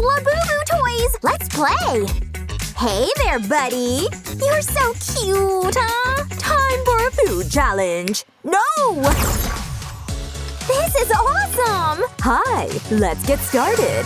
LABUBU toys! Let's play! Hey there, buddy! You're so cute, huh? Time for a food challenge! No! This is awesome! Hi! Let's get started!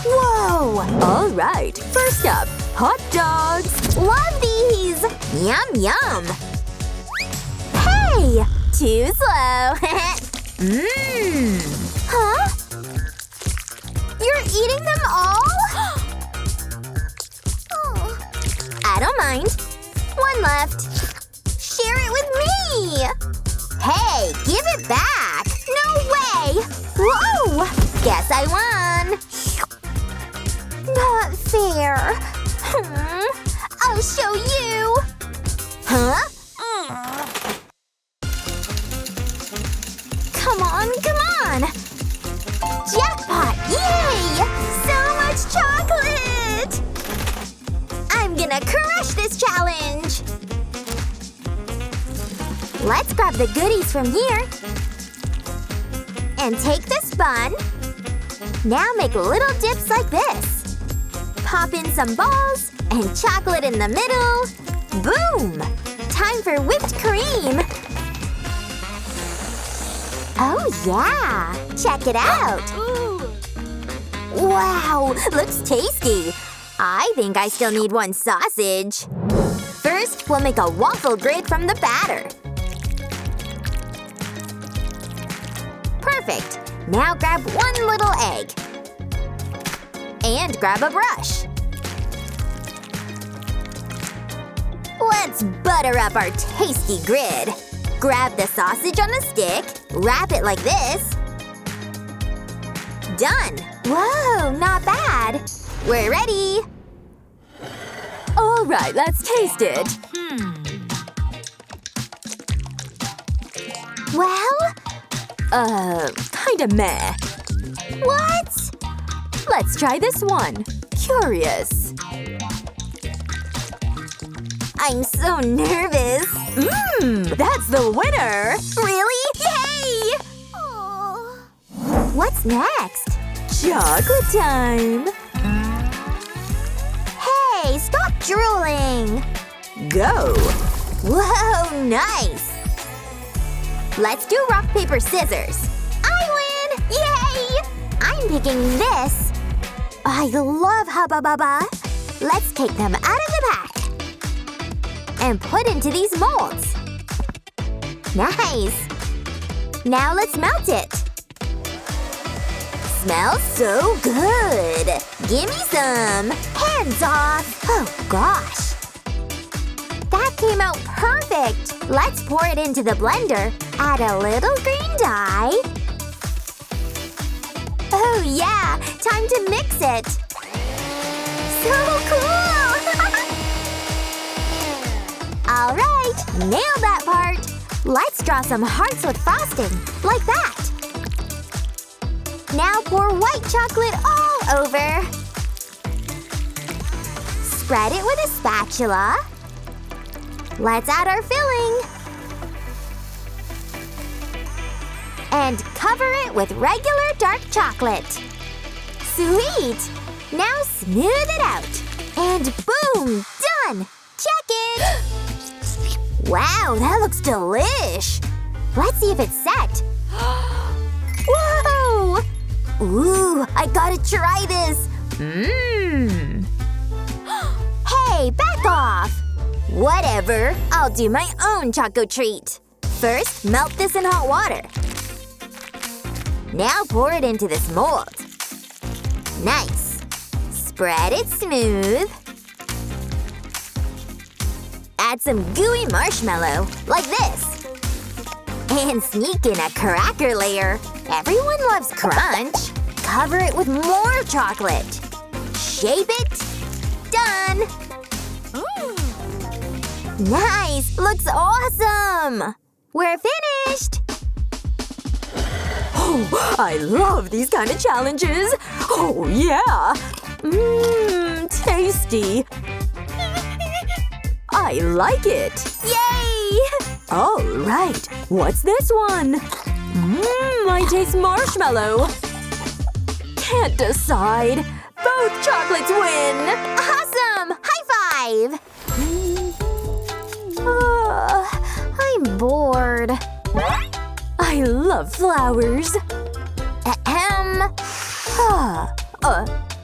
Whoa! Alright, first up, hot dogs! Love these! Yum yum! Hey! Too slow! Mmm! Huh? You're eating them all? Oh. I don't mind. One left. Share it with me! Hey, give it back! No way! Whoa! Guess I won! Not fair. I'll show you! Huh? Come on, come on! Jackpot! Yay! So much chocolate! I'm gonna crush this challenge! Let's grab the goodies from here. And take this bun. Now make little dips like this. Pop in some balls and chocolate in the middle. Boom! Time for whipped cream! Oh yeah! Check it out! Wow! Looks tasty! I think I still need one sausage. First, we'll make a waffle grid from the batter. Perfect! Now grab one little egg. And grab a brush. Let's butter up our tasty grid. Grab the sausage on a stick, wrap it like this. Done! Whoa, not bad! We're ready! Alright, let's taste it. Well? Kinda meh. What? Let's try this one. Curious. I'm so nervous. That's the winner! Really? Yay! Oh. What's next? Chocolate time! Hey, stop drooling! Go! Whoa, nice! Let's do rock, paper, scissors. I win! Yay! I'm picking this. I love Hubba Bubba. Let's take them out of the pack. And put into these molds. Nice! Now let's melt it. Smells so good! Gimme some! Hands off! Oh gosh! That came out perfect! Let's pour it into the blender. Add a little green dye. Oh yeah! Time to mix it! So cool! Alright! Nailed that part! Let's draw some hearts with frosting. Like that! Now pour white chocolate all over. Spread it with a spatula. Let's add our filling. And cover it with regular dark chocolate. Sweet! Now smooth it out. And boom! Done! Check it! Wow, that looks delish! Let's see if it's set. Whoa! Ooh, I gotta try this! Hey, back off! Whatever, I'll do my own choco treat. First, melt this in hot water. Now pour it into this mold. Nice. Spread it smooth. Add some gooey marshmallow, like this. And sneak in a cracker layer. Everyone loves crunch. Cover it with more chocolate. Shape it. Done! Nice! Looks awesome! We're finished! Oh, I love these kind of challenges! Oh, yeah! Tasty! I like it! Yay! Alright, what's this one? I taste marshmallow! Can't decide, but Both chocolates win! Awesome! High five! I'm bored. I love flowers. Ahem.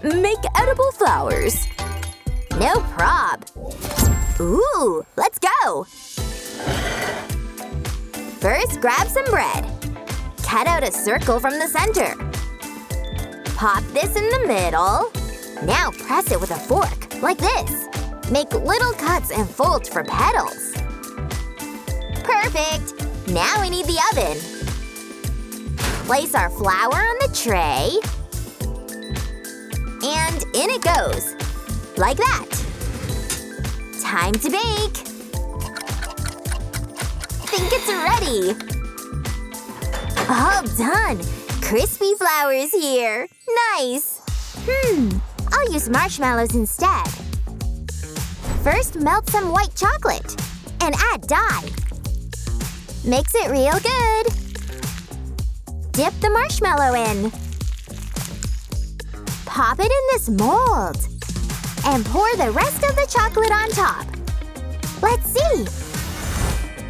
Make edible flowers. No prob. Ooh, let's go! First, grab some bread. Cut out a circle from the center. Pop this in the middle. Now press it with a fork, like this. Make little cuts and folds for petals. Perfect! Now we need the oven. Place our flour on the tray. And in it goes. Like that. Time to bake! Think it's ready! All done! Crispy flowers here! Nice! I'll use marshmallows instead. First, melt some white chocolate. And add dye. Mix it real good. Dip the marshmallow in. Pop it in this mold. And pour the rest of the chocolate on top. Let's see!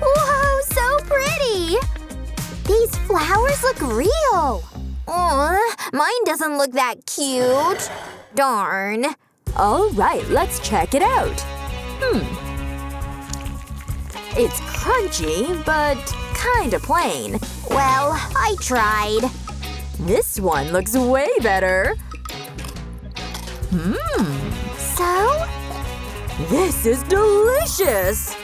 Whoa, so pretty! These flowers look real! Mine doesn't look that cute. Darn. Alright, let's check it out. It's crunchy, but kinda plain. Well, I tried. This one looks way better. So? This is delicious!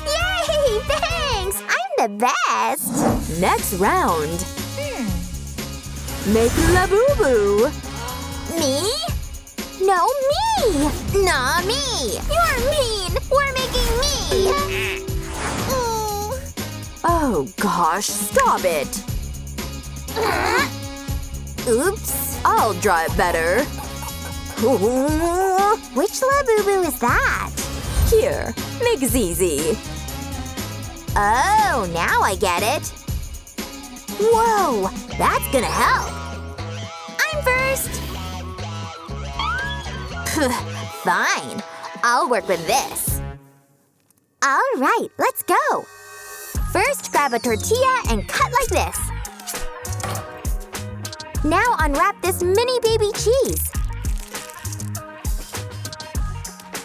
Yay! Thanks! I'm the best! Next round. Make LABUBU. Me? No, me! Nah, me! You're mean! We're making me! Oh gosh, stop it! Oops. I'll draw it better. Which LABUBU is that? Here, make ZZ. Oh, now I get it. Whoa, that's gonna help. I'm first. Fine, I'll work with this. All right, let's go. First, grab a tortilla and cut like this. Now unwrap this mini baby cheese.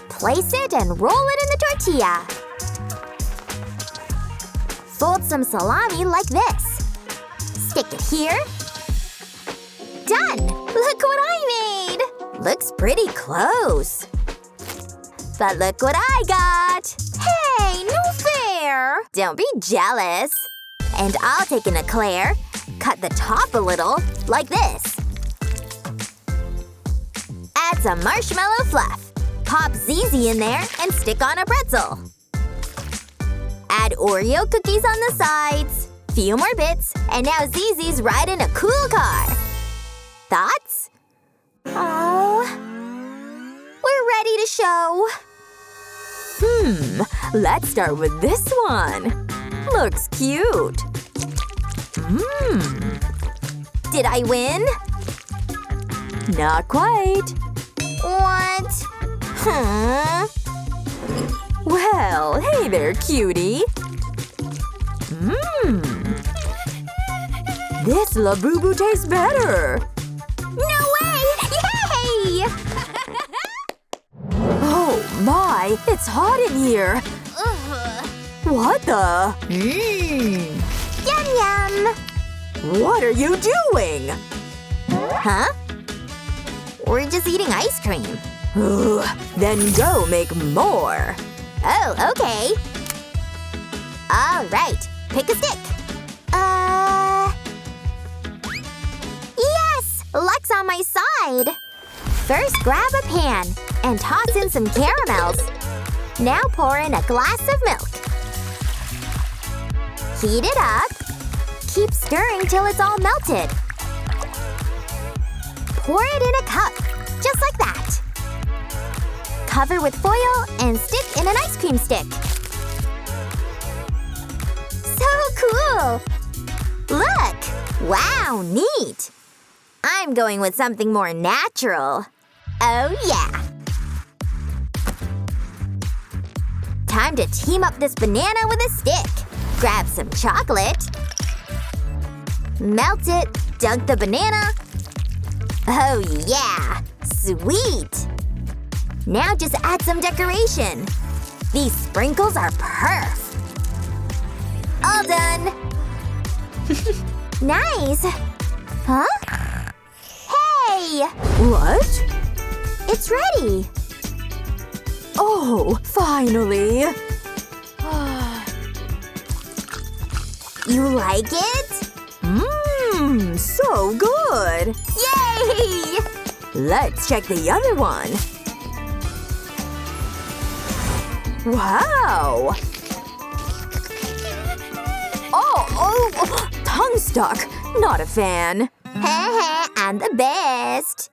Place it and roll it in the tortilla. Fold some salami like this. Stick it here. Done! Look what I made! Looks pretty close. But look what I got! Hey, no fair! Don't be jealous. And I'll take an eclair, cut the top a little, like this. Add some marshmallow fluff. Pop ZZ in there and stick on a pretzel. Add Oreo cookies on the sides. Few more bits, and now ZZ's riding a cool car. Thoughts? Oh, we're ready to show. Let's start with this one. Looks cute. Did I win? Not quite. What? Well, hey there, cutie. This LABUBU tastes better. No way! Yay! Oh my, it's hot in here. What the? Yum yum! What are you doing? Huh? We're just eating ice cream. Then go make more. Oh, okay. All right, pick a stick. Yes! Luck's on my side. First, grab a pan and toss in some caramels. Now pour in a glass of milk. Heat it up. Keep stirring till it's all melted. Pour it in a cup, just like that. Cover with foil and stick in an ice cream stick. So cool! Look! Wow, neat! I'm going with something more natural. Oh yeah! Time to team up this banana with a stick. Grab some chocolate. Melt it, dunk the banana. Oh yeah! Sweet! Now just add some decoration. These sprinkles are perf. All done! Nice! Huh? Hey! What? It's ready! Oh, finally! You like it? Mmm, so good! Yay! Let's check the other one. Wow! Oh, tongue stuck. Not a fan. Heh, I'm the best.